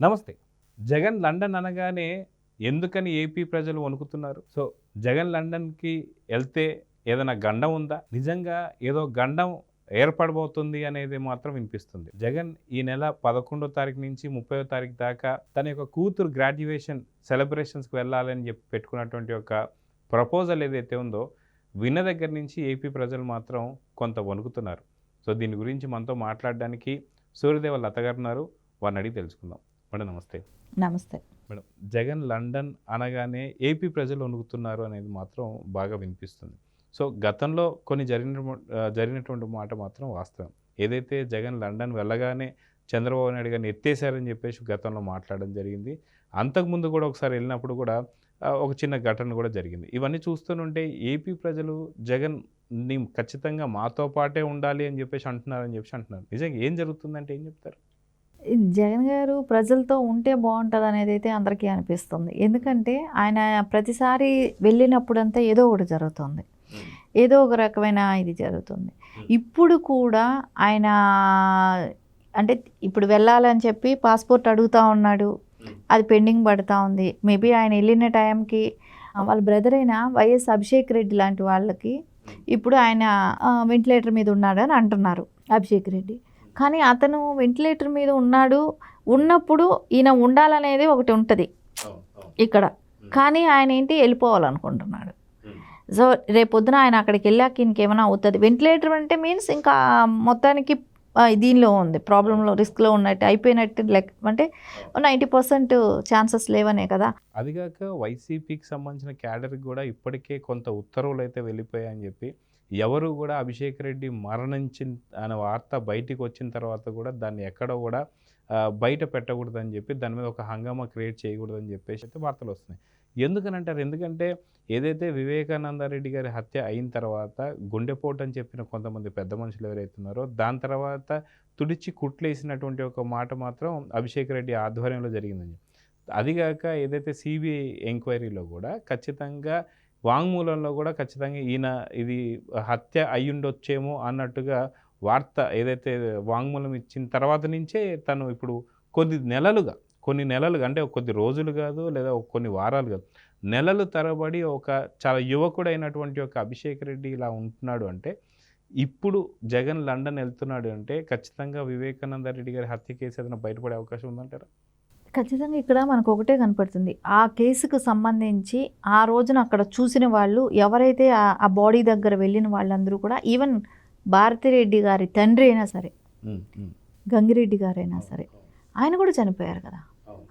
నమస్తే. జగన్ లండన్ అనగానే ఎందుకని ఏపీ ప్రజలు వణుకుతున్నారు? సో, జగన్ లండన్‌కి ఎళ్తే ఏదైనా గండం ఉందా? నిజంగా ఏదో గండం ఏర్పడబోతుంది అనేది మాత్రం వినిపిస్తుంది. జగన్ ఈ నెల 11వ తారీఖు నుంచి 30వ తారీఖు దాకా తన యొక్క కూతురు గ్రాడ్యుయేషన్ సెలబ్రేషన్స్‌కి వెళ్ళాలని చెప్పి పెట్టుకున్నటువంటి ఒక ప్రపోజల్ ఏదైతే ఉందో, విన్న దగ్గర నుంచి ఏపీ ప్రజలు మాత్రం కొంత వణుకుతున్నారు. సో, దీని గురించి మనతో మాట్లాడడానికి సూర్యదేవ లత గారు ఉన్నారు. వారిని అడిగి తెలుసుకుందాం. మేడం నమస్తే. నమస్తే మేడం, జగన్ లండన్ అనగానే ఏపీ ప్రజలు వణుకుతున్నారు అనేది మాత్రం బాగా వినిపిస్తుంది. సో, గతంలో కొన్ని జరిగినటువంటి మాట మాత్రం వాస్తవం. ఏదైతే జగన్ లండన్ వెళ్ళగానే చంద్రబాబు నాయుడు గారిని ఎత్తేసారని చెప్పేసి గతంలో మాట్లాడడం జరిగింది. అంతకుముందు కూడా ఒకసారి వెళ్ళినప్పుడు కూడా ఒక చిన్న ఘటన కూడా జరిగింది. ఇవన్నీ చూస్తుంటే ఏపీ ప్రజలు జగన్ని ఖచ్చితంగా మాతో పాటే ఉండాలి అని చెప్పేసి అంటున్నారు. నిజంగా ఏం జరుగుతుందంటే ఏం చెప్తారు? జగన్ గారు ప్రజలతో ఉంటే బాగుంటుంది అనేది అయితే అందరికీ అనిపిస్తుంది. ఎందుకంటే ఆయన ప్రతిసారి వెళ్ళినప్పుడంతా ఏదో ఒకటి జరుగుతుంది, ఏదో ఒక రకమైన ఇది జరుగుతుంది. ఇప్పుడు కూడా ఆయన అంటే ఇప్పుడు వెళ్ళాలని చెప్పి పాస్పోర్ట్ అడుగుతూ ఉన్నాడు, అది పెండింగ్ పడుతూ ఉంది. మేబీ ఆయన వెళ్ళిన టైంకి వాళ్ళ బ్రదర్ అయిన వైఎస్ అభిషేక్ రెడ్డి లాంటి వాళ్ళకి ఇప్పుడు ఆయన వెంటిలేటర్ మీద ఉన్నాడు అని అంటున్నారు అభిషేక్ రెడ్డి. కానీ అతను వెంటిలేటర్ మీద ఉన్నప్పుడు ఈయన ఉండాలనేది ఒకటి ఉంటుంది ఇక్కడ. కానీ ఆయన ఏంటి వెళ్ళిపోవాలనుకుంటున్నాడు. సో రేపొద్దున ఆయన అక్కడికి వెళ్ళాక ఇంకేమైనా అవుతుంది. వెంటిలేటర్ అంటే మీన్స్ ఇంకా మొత్తానికి దీనిలో ఉంది, ప్రాబ్లంలో రిస్క్లో ఉన్నట్టు అయిపోయినట్టు లెక్క. అంటే 90% ఛాన్సెస్ లేవనే కదా. అదిగాక వైసీపీకి సంబంధించిన క్యాడర్కి కూడా ఇప్పటికే కొంత ఉత్తర్వులు అయితే వెళ్ళిపోయాయని చెప్పి ఎవరు కూడా అభిషేక్ రెడ్డి మరణించిన అనే వార్త బయటికి వచ్చిన తర్వాత కూడా దాన్ని ఎక్కడ కూడా బయట పెట్టకూడదని చెప్పి దాని మీద ఒక హంగామా క్రియేట్ చేయకూడదని చెప్పేసి అయితే వార్తలు వస్తున్నాయి. ఎందుకనంటారు? ఎందుకంటే ఏదైతే వివేకానంద రెడ్డి గారి హత్య అయిన తర్వాత గుండెపోటు అని చెప్పిన కొంతమంది పెద్ద మనుషులు ఎవరైతే ఉన్నారో దాని తర్వాత తుడిచి కుట్లేసినటువంటి ఒక మాట మాత్రం అభిషేక్ రెడ్డి ఆధ్వర్యంలో జరిగిందని. అదిగాక ఏదైతే సిబిఐ ఎంక్వైరీలో కూడా ఖచ్చితంగా వాంగ్మూలంలో కూడా ఖచ్చితంగా ఈయన ఇది హత్య అయ్యుండొచ్చేమో అన్నట్టుగా వార్త ఏదైతే వాంగ్మూలం ఇచ్చిన తర్వాత నుంచే తను ఇప్పుడు కొన్ని నెలలుగా అంటే కొద్ది రోజులు కాదు లేదా కొన్ని వారాలు కాదు, నెలలు తరబడి ఒక చాలా యువకుడైనటువంటి ఒక అభిషేక్ రెడ్డి ఇలా ఉంటున్నాడు అంటే, ఇప్పుడు జగన్ లండన్ వెళ్తున్నాడు అంటే ఖచ్చితంగా వివేకానంద రెడ్డి గారి హత్య కేసు ఏదైనా బయటపడే అవకాశం ఉందంటారా? ఖచ్చితంగా ఇక్కడ మనకు ఒకటే కనపడుతుంది. ఆ కేసుకు సంబంధించి ఆ రోజున అక్కడ చూసిన వాళ్ళు ఎవరైతే ఆ బాడీ దగ్గర వెళ్ళిన వాళ్ళందరూ కూడా, ఈవెన్ భారతిరెడ్డి గారి తండ్రి అయినా సరే, గంగిరెడ్డి గారైనా సరే, ఆయన కూడా చనిపోయారు కదా.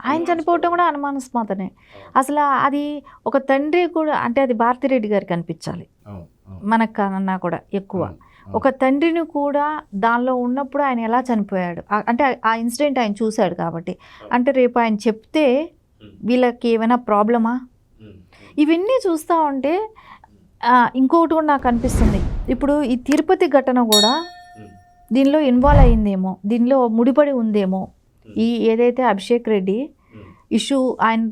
ఆయన చనిపోవటం కూడా అనుమానాస్పదమే. అసలు అది ఒక తండ్రి కూడా, అంటే అది భారతిరెడ్డి గారికి అనిపించాలి మనకు కన్నా కూడా ఎక్కువ. ఒక తండ్రిని కూడా దానిలో ఉన్నప్పుడు ఆయన ఎలా చనిపోయాడు అంటే ఆ ఇన్సిడెంట్ ఆయన చూశాడు కాబట్టి, అంటే రేపు ఆయన చెప్తే వీళ్ళకి ఏమైనా ప్రాబ్లమా? ఇవన్నీ చూస్తూ ఉంటే ఇంకొకటి కూడా నాకు అనిపిస్తుంది. ఇప్పుడు ఈ తిరుపతి ఘటన కూడా దీనిలో ఇన్వాల్వ్ అయ్యిందేమో, దీనిలో ముడిపడి ఉందేమో. ఈ ఏదైతే అభిషేక్ రెడ్డి ఇష్యూ, ఆయన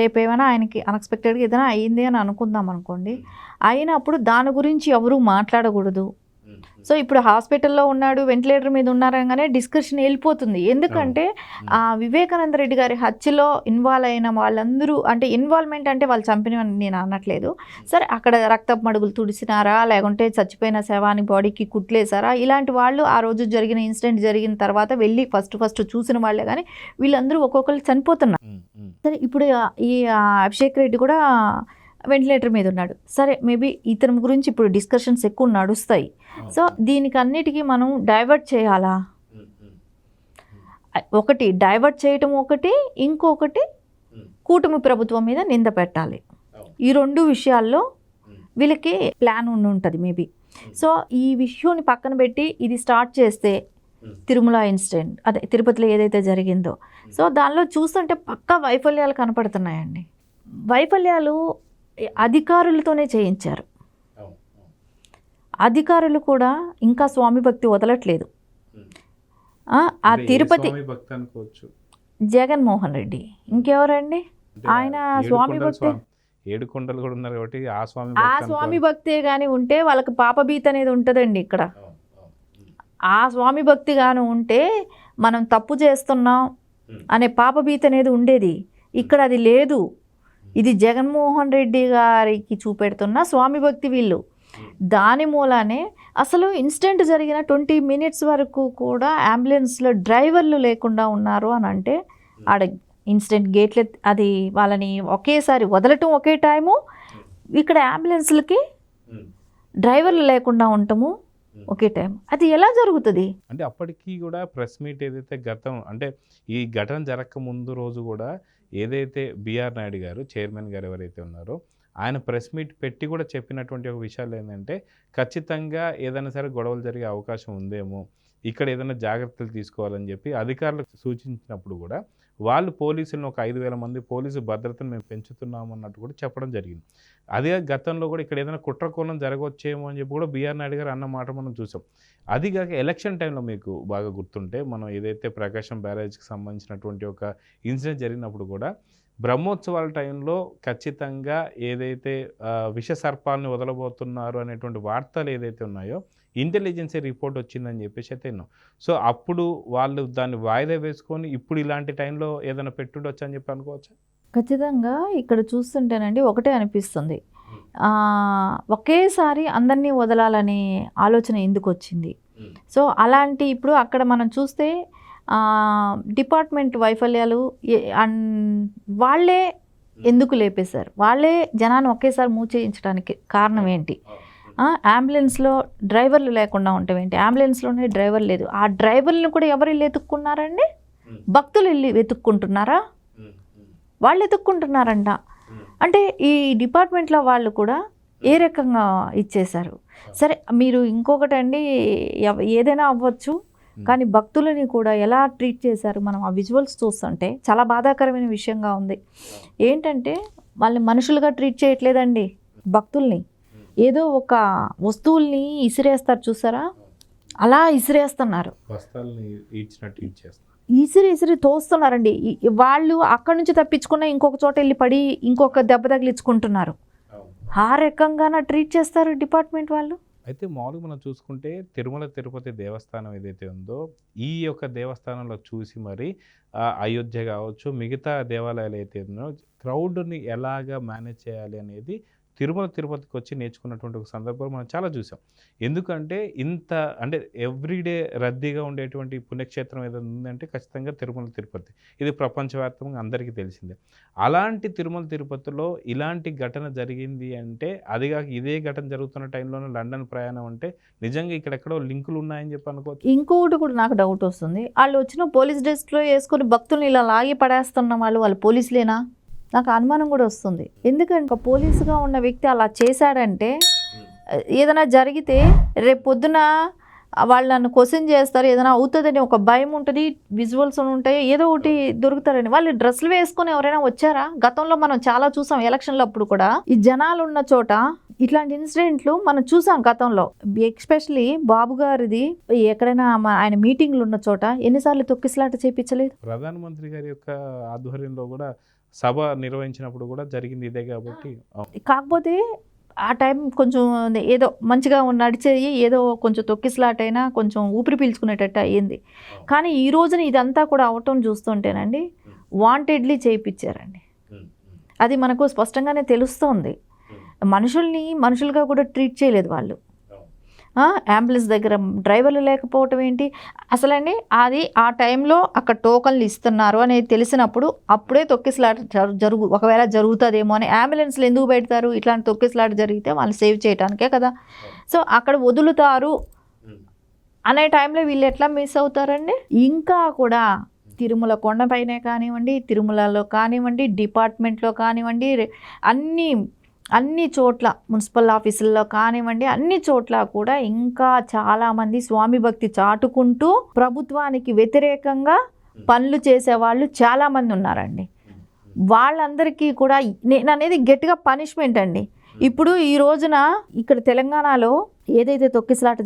రేపు ఏమైనా ఆయనకి అన్ఎక్స్పెక్టెడ్గా ఏదైనా అయ్యింది అని అనుకుందాం అనుకోండి, అయినప్పుడు దాని గురించి ఎవరూ మాట్లాడకూడదు. సో ఇప్పుడు హాస్పిటల్లో ఉన్నాడు, వెంటిలేటర్ మీద ఉన్నారనగానే డిస్కషన్ వెళ్ళిపోతుంది. ఎందుకంటే ఆ వివేకానంద రెడ్డి గారి హత్యలో ఇన్వాల్వ్ అయిన వాళ్ళందరూ, అంటే ఇన్వాల్వ్మెంట్ అంటే వాళ్ళు చంపిన నేను అనట్లేదు, సరే అక్కడ రక్తపు మడుగులు తుడిసినారా, లేకుంటే చచ్చిపోయిన శవాన్ని బాడీకి కుట్లేసారా, ఇలాంటి వాళ్ళు ఆ రోజు జరిగిన ఇన్సిడెంట్ జరిగిన తర్వాత వెళ్ళి ఫస్ట్ చూసిన వాళ్ళే. కానీ వీళ్ళందరూ ఒక్కొక్కరు చనిపోతున్నారు. సరే ఇప్పుడు ఈ అభిషేక్ రెడ్డి కూడా వెంటిలేటర్ మీద ఉన్నాడు. సరే మేబీ ఇతని గురించి ఇప్పుడు డిస్కషన్స్ ఎక్కువ నడుస్తాయి. సో దీనికి అన్నిటికీ మనం డైవర్ట్ చేయాలా? ఒకటి డైవర్ట్ చేయటం, ఇంకొకటి కూటమి ప్రభుత్వం మీద నింద పెట్టాలి. ఈ రెండు విషయాల్లో వీళ్ళకి ప్లాన్ ఉంటుంది మేబీ. సో ఈ విషయాన్ని పక్కన పెట్టి ఇది స్టార్ట్ చేస్తే తిరుమల ఇన్సిడెంట్, అదే తిరుపతిలో ఏదైతే జరిగిందో, సో దానిలో చూస్తుంటే పక్కా వైఫల్యాలు కనపడుతున్నాయండి. వైఫల్యాలు అధికారులతోనే చేయించారు. అధికారులు కూడా ఇంకా స్వామి భక్తి వదలట్లేదు. ఆ తిరుపతి జగన్మోహన్ రెడ్డి, ఇంకెవరండి ఆయన స్వామి భక్తి, ఏడుకొండలు కూడా ఉన్నారు కాబట్టి ఆ స్వామి భక్తే కానీ ఉంటే వాళ్ళకి పాపభీతి అనేది ఉంటుందండి. ఇక్కడ ఆ స్వామి భక్తి కానీ ఉంటే మనం తప్పు చేస్తున్నాం, అనే పాపభీతి అనేది ఉండేది. ఇక్కడ అది లేదు. ఇది జగన్మోహన్ రెడ్డి గారికి చూపెడుతున్న స్వామి భక్తి వీళ్ళు. దాని మూలానే అసలు ఇన్సిడెంట్ జరిగిన 20 minutes వరకు కూడా అంబులెన్స్లో డ్రైవర్లు లేకుండా ఉన్నారు అని అంటే ఆడ ఇన్సిడెంట్ గేట్లే అది వాళ్ళని ఒకేసారి వదలటం ఒకే టైము, ఇక్కడ అంబులెన్స్లకి డ్రైవర్లు లేకుండా ఉండటము ఒకే టైం. అది ఎలా జరుగుతుంది? అంటే అప్పటికి కూడా ప్రెస్ మీట్ ఏదైతే గతం అంటే ఈ ఘటన జరగక ముందు రోజు కూడా ఏదైతే బిఆర్ నాయుడు గారు చైర్మన్ గారు ఎవరైతే ఉన్నారో ఆయన ప్రెస్ మీట్ పెట్టి కూడా చెప్పినటువంటి ఒక విషయాలు ఏంటంటే ఖచ్చితంగా ఏదైనా సరే గొడవలు జరిగే అవకాశం ఉందేమో, ఇక్కడ ఏదైనా జాగ్రత్తలు తీసుకోవాలని చెప్పి అధికారులకు సూచించినప్పుడు కూడా వాళ్ళు పోలీసులను ఒక 5,000 మంది పోలీసు భద్రతను మేము పెంచుతున్నాము అన్నట్టు కూడా చెప్పడం జరిగింది. అదే గతంలో కూడా ఇక్కడ ఏదైనా కుట్రకోణం జరగవచ్చేమో అని చెప్పి కూడా బిఆర్ నాయుడు గారు అన్న మాట మనం చూసాం. అది కాక ఎలక్షన్ టైంలో మీకు బాగా గుర్తుంటే మనం ఏదైతే ప్రకాశం బ్యారేజ్కి సంబంధించినటువంటి ఒక ఇన్సిడెంట్ జరిగినప్పుడు కూడా బ్రహ్మోత్సవాల టైంలో ఖచ్చితంగా ఏదైతే విష సర్పాలను వదలబోతున్నారు అనేటువంటి వార్తలు ఏదైతే ఉన్నాయో ఇంటెలిజెన్సీ రిపోర్ట్ వచ్చిందని చెప్పేసి అయితే విన్నాం. సో అప్పుడు వాళ్ళు దాన్ని వాయిదా వేసుకొని ఇప్పుడు ఇలాంటి టైంలో ఏదైనా పెట్టుండొచ్చు అని చెప్పి అనుకోవచ్చా? ఖచ్చితంగా ఇక్కడ చూస్తుంటేనండి ఒకటే అనిపిస్తుంది, ఒకేసారి అందరినీ వదలాలనే ఆలోచన ఎందుకు వచ్చింది? సో అలాంటి ఇప్పుడు అక్కడ మనం చూస్తే డిపార్ట్మెంట్ వైఫల్యాలు వాళ్ళే ఎందుకు లేపేశారు? వాళ్ళే జనాన్ని ఒకేసారి మూవ్ చేయించడానికి కారణం ఏంటి? అంబులెన్స్లో డ్రైవర్లు లేకుండా ఉండటం ఏంటి? అంబులెన్స్లోనే డ్రైవర్ లేదు. ఆ డ్రైవర్లను కూడా ఎవరు వెళ్ళి వెతుక్కున్నారండి? భక్తులు వెళ్ళి వెతుక్కుంటున్నారా? వాళ్ళు వెతుక్కుంటున్నారంట. అంటే ఈ డిపార్ట్మెంట్లో వాళ్ళు కూడా ఏ రకంగా ఇచ్చేశారు? సరే మీరు ఇంకొకటి అండి, ఏదైనా అవ్వచ్చు, కానీ భక్తులని కూడా ఎలా ట్రీట్ చేశారు? మనం ఆ విజువల్స్ చూస్తుంటే చాలా బాధాకరమైన విషయంగా ఉంది. ఏంటంటే వాళ్ళని మనుషులుగా ట్రీట్ చేయట్లేదండి, భక్తుల్ని ఏదో ఒక వస్తువుల్ని ఇసిరేస్తారు చూసారా, అలా ఇసిరేస్తున్నారు, ఇసిరి తోస్తున్నారండి. వాళ్ళు అక్కడి నుంచి తప్పించుకున్న ఇంకొక చోట వెళ్ళి పడి ఇంకొక దెబ్బ తగిలించుకుంటున్నారు. ఆ రకంగానే ట్రీట్ చేస్తారు డిపార్ట్మెంట్ వాళ్ళు. అయితే మామూలుగా మనం చూసుకుంటే తిరుమల తిరుపతి దేవస్థానం ఏదైతే ఉందో ఈ యొక్క దేవస్థానంలో చూసి మరి అయోధ్య కావచ్చు మిగతా దేవాలయాలు అయితే ఉందో క్రౌడ్ని ఎలాగా మేనేజ్ చేయాలి అనేది తిరుమల తిరుపతికి వచ్చి నేర్చుకున్నటువంటి ఒక సందర్భం మనం చాలా చూసాం. ఎందుకంటే ఇంత అంటే ఎవ్రీడే రద్దీగా ఉండేటువంటి పుణ్యక్షేత్రం ఏదైనా ఉందంటే ఖచ్చితంగా తిరుమల తిరుపతి. ఇది ప్రపంచవ్యాప్తంగా అందరికీ తెలిసిందే. అలాంటి తిరుమల తిరుపతిలో ఇలాంటి ఘటన జరిగింది అంటే అదిగాక ఇదే ఘటన జరుగుతున్న టైంలోనే లండన్ ప్రయాణం అంటే నిజంగా ఇక్కడెక్కడో లింకులు ఉన్నాయని చెప్పి అనుకోవచ్చు. ఇంకొకటి కూడా నాకు డౌట్ వస్తుంది, వాళ్ళు వచ్చిన పోలీస్ డ్రెస్లో వేసుకొని భక్తుల్ని ఇలా లాగి పడేస్తున్న వాళ్ళు పోలీసులేనా? నాకు అనుమానం కూడా వస్తుంది. ఎందుకంటే ఒక పోలీసుగా ఉన్న వ్యక్తి అలా చేశాడంటే ఏదైనా జరిగితే రేపు పొద్దున వాళ్ళు నన్ను క్వశ్చన్ చేస్తారు, ఏదైనా అవుతుందని ఒక భయం ఉంటుంది, విజువల్స్ ఉంటాయి, ఏదో ఒకటి దొరుకుతారని. వాళ్ళు డ్రెస్సులు వేసుకొని ఎవరైనా వచ్చారా? గతంలో మనం చాలా చూసాం ఎలక్షన్లో అప్పుడు కూడా. ఈ జనాలు ఉన్న చోట ఇట్లాంటి ఇన్సిడెంట్లు మనం చూసాం గతంలో. ఎస్పెషలీ బాబు గారిది ఎక్కడైనా ఆయన మీటింగ్లు ఉన్న చోట ఎన్నిసార్లు తొక్కిసలాట చేయించలేదు? ప్రధానమంత్రి గారి యొక్క ఆధ్వర్యంలో కూడా సభ నిర్వహించినప్పుడు కూడా జరిగింది ఇదే కాబట్టి. కాకపోతే ఆ టైం కొంచెం ఏదో మంచిగా నడిచేది, ఏదో కొంచెం తొక్కిసలాటైనా కొంచెం ఊపిరి పీల్చుకునేటట్టు అయ్యింది. కానీ ఈ రోజున ఇదంతా కూడా అవటం చూస్తుంటేనండి వాంటెడ్లీ చేయించారండి. అది మనకు స్పష్టంగానే తెలుస్తోంది. మనుషుల్ని మనుషులుగా కూడా ట్రీట్ చేయలేదు వాళ్ళు. అంబులెన్స్ దగ్గర డ్రైవర్లు లేకపోవటం ఏంటి అసలండి? అది ఆ టైంలో అక్కడ టోకన్లు ఇస్తున్నారు అనేది తెలిసినప్పుడు అప్పుడే తొక్కిసలాట ఒకవేళ జరుగుతుందేమో అని అంబులెన్స్లు ఎందుకు పెడతారు? ఇట్లాంటి తొక్కిసలాట జరిగితే వాళ్ళు సేవ్ చేయడానికే కదా. సో అక్కడ వదులుతారు అనే టైంలో వీళ్ళు ఎట్లా మిస్ అవుతారండి? ఇంకా కూడా తిరుమల కొండపైనే కానివ్వండి, తిరుమలలో కానివ్వండి, డిపార్ట్మెంట్లో కానివ్వండి, అన్ని చోట్ల మున్సిపల్ ఆఫీసుల్లో కానివ్వండి, అన్ని చోట్ల కూడా ఇంకా చాలామంది స్వామి భక్తి చాటుకుంటూ ప్రభుత్వానికి వ్యతిరేకంగా పనులు చేసేవాళ్ళు చాలామంది ఉన్నారండి. వాళ్ళందరికీ కూడా నేను అనేది గట్టిగా పనిష్మెంట్ అండి. ఇప్పుడు ఈ రోజున ఇక్కడ తెలంగాణలో ఏదైతే తొక్కిసలాట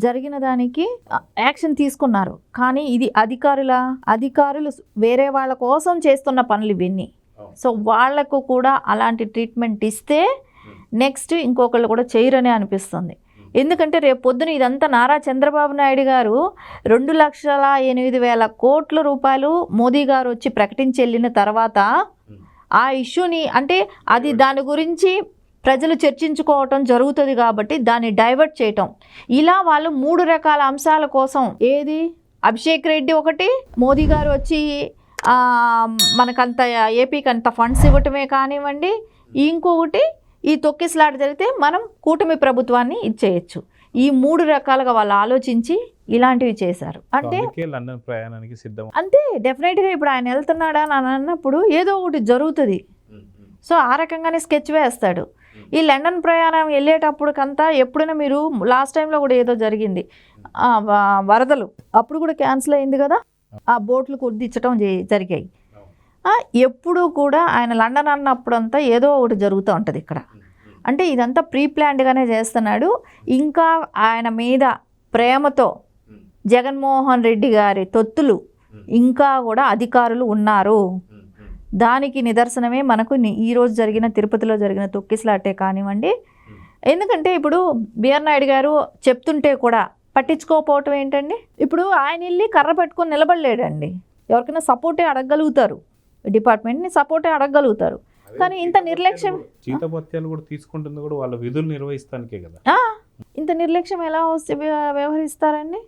జరిగిన దానికి యాక్షన్ తీసుకున్నారు. కానీ ఇది అధికారులు వేరే వాళ్ళ కోసం చేస్తున్న పనులు ఇవన్నీ. సో వాళ్లకు కూడా అలాంటి ట్రీట్మెంట్ ఇస్తే నెక్స్ట్ ఇంకొకళ్ళు కూడా చేయరనే అనిపిస్తుంది. ఎందుకంటే రేపు పొద్దున ఇదంతా నారా చంద్రబాబు నాయుడు గారు 2,08,000 కోట్ల రూపాయలు మోదీ గారు వచ్చి ప్రకటించి వెళ్ళిన తర్వాత ఆ ఇష్యూని అంటే అది దాని గురించి ప్రజలు చర్చించుకోవటం జరుగుతుంది కాబట్టి దాన్ని డైవర్ట్ చేయటం, ఇలా వాళ్ళు 3 రకాల అంశాల కోసం ఏది అభిషేక్ రెడ్డి ఒకటి, మోదీ గారు వచ్చి మనకంత ఏపీకి అంత ఫండ్స్ ఇవ్వటమే కానివ్వండి, ఇంకొకటి ఈ తొక్కిసలాట జరిగితే మనం కూటమి ప్రభుత్వాన్ని ఇచ్చేయచ్చు. ఈ 3 రకాలుగా వాళ్ళు ఆలోచించి ఇలాంటివి చేశారు. అంటే లండన్ ప్రయాణానికి సిద్ధం. అంతే, డెఫినెట్గా ఇప్పుడు ఆయన వెళ్తున్నాడా అని అన్నప్పుడు ఏదో ఒకటి జరుగుతుంది. సో ఆ రకంగానే స్కెచ్ వేస్తాడు. ఈ లండన్ ప్రయాణం వెళ్ళేటప్పటికంతా ఎప్పుడైనా మీరు లాస్ట్ టైంలో కూడా ఏదో జరిగింది, వరదలు అప్పుడు కూడా క్యాన్సిల్ అయింది కదా, ఆ బోట్లు కుదించడం జరిగాయి. ఎప్పుడు కూడా ఆయన లండన్ అన్నప్పుడంతా ఏదో ఒకటి జరుగుతూ ఉంటుంది ఇక్కడ. అంటే ఇదంతా ప్రీ ప్లాన్డ్గానే చేస్తున్నాడు. ఇంకా ఆయన మీద ప్రేమతో జగన్మోహన్ రెడ్డి గారి తొత్తులు ఇంకా కూడా అధికారులు ఉన్నారు. దానికి నిదర్శనమే మనకు ఈరోజు జరిగిన తిరుపతిలో జరిగిన తొక్కిసలాటే కానివ్వండి. ఎందుకంటే ఇప్పుడు బిఆర్ నాయుడు గారు చెప్తుంటే కూడా పట్టించుకోకపోవటం ఏంటండి? ఇప్పుడు ఆయన వెళ్ళి కర్ర పెట్టుకొని నిలబడలేడండి. ఎవరికైనా సపోర్టే అడగగలుగుతారు, డిపార్ట్మెంట్ని సపోర్టే అడగగలుగుతారు. కానీ ఇంత నిర్లక్ష్యం, జీతభత్యాలు కూడా తీసుకుంటుంది కూడా వాళ్ళ విధులు నిర్వహిస్తానికే కదా. ఇంత నిర్లక్ష్యం ఎలా వ్యవహరిస్తారండి?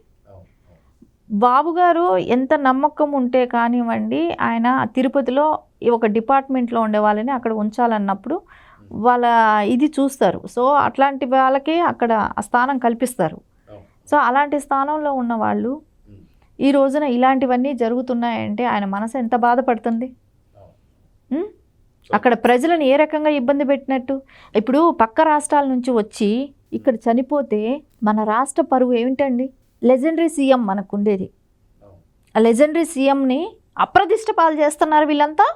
బాబు గారు ఎంత నమ్మకం ఉంటే కానివ్వండి, ఆయన తిరుపతిలో ఒక డిపార్ట్మెంట్లో ఉండే వాళ్ళని అక్కడ ఉంచాలన్నప్పుడు వాళ్ళ ఇది చూస్తారు. సో అట్లాంటి వాళ్ళకి అక్కడ ఆ స్థానం కల్పిస్తారు. సో అలాంటి స్థానంలో ఉన్న వాళ్ళు ఈ రోజున ఇలాంటివన్నీ జరుగుతున్నాయంటే ఆయన మనసు ఎంత బాధపడుతుంది? అక్కడ ప్రజలను ఏ రకంగా ఇబ్బంది పెట్టినట్టు. ఇప్పుడు పక్క రాష్ట్రాల నుంచి వచ్చి ఇక్కడ చనిపోతే మన రాష్ట్ర పరువు ఏమిటండి? లెజెండరీ సీఎం మనకు ఉండేది. ఆ లెజెండరీ సీఎంని అప్రదిష్ట పాలు చేస్తున్నారు వీళ్ళంతా.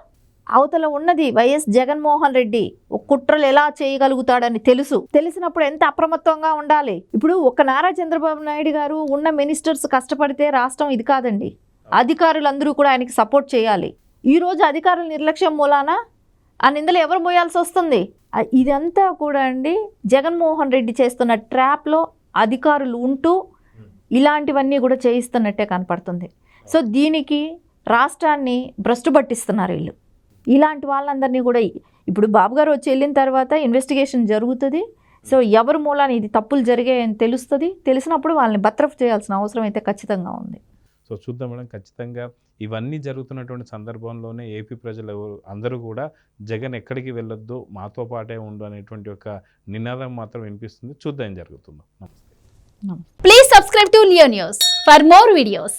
అవతల ఉన్నది వైఎస్ జగన్మోహన్ రెడ్డి. ఒక కుట్రలు ఎలా చేయగలుగుతాడని తెలిసినప్పుడు ఎంత అప్రమత్తంగా ఉండాలి. ఇప్పుడు ఒక నారా చంద్రబాబు నాయుడు గారు ఉన్న మినిస్టర్స్ కష్టపడితే రాష్ట్రం ఇది కాదండి. అధికారులందరూ కూడా ఆయనకి సపోర్ట్ చేయాలి. ఈరోజు అధికారుల నిర్లక్ష్యం మూలాన ఆ నిందలు ఎవరు మోయాల్సి వస్తుంది? ఇదంతా కూడా అండి జగన్మోహన్ రెడ్డి చేస్తున్న ట్రాప్లో అధికారులు ఉంటూ ఇలాంటివన్నీ కూడా చేయిస్తున్నట్టే కనపడుతుంది. సో దీనికి రాష్ట్రాన్ని భ్రష్టు పట్టిస్తున్నారు వీళ్ళు. ఇలాంటి వాళ్ళందరినీ కూడా ఇప్పుడు బాబు గారు వచ్చి వెళ్ళిన తర్వాత ఇన్వెస్టిగేషన్ జరుగుతుంది. సో ఎవరి మూలాన ఇది తప్పులు జరిగాయని తెలుస్తుంది. తెలిసినప్పుడు వాళ్ళని బర్తరఫ్ చేయాల్సిన అవసరం అయితే ఖచ్చితంగా ఉంది. సో చూద్దాం మేడం, ఖచ్చితంగా ఇవన్నీ జరుగుతున్నటువంటి సందర్భంలోనే ఏపీ ప్రజలు అందరూ కూడా జగన్ ఎక్కడికి వెళ్ళొద్దు, మాతో పాటే ఉండు అనేటువంటి ఒక నినాదం మాత్రం వినిపిస్తుంది. చూద్దాం ఏం జరుగుతుందో. Please subscribe to Leo News for more videos.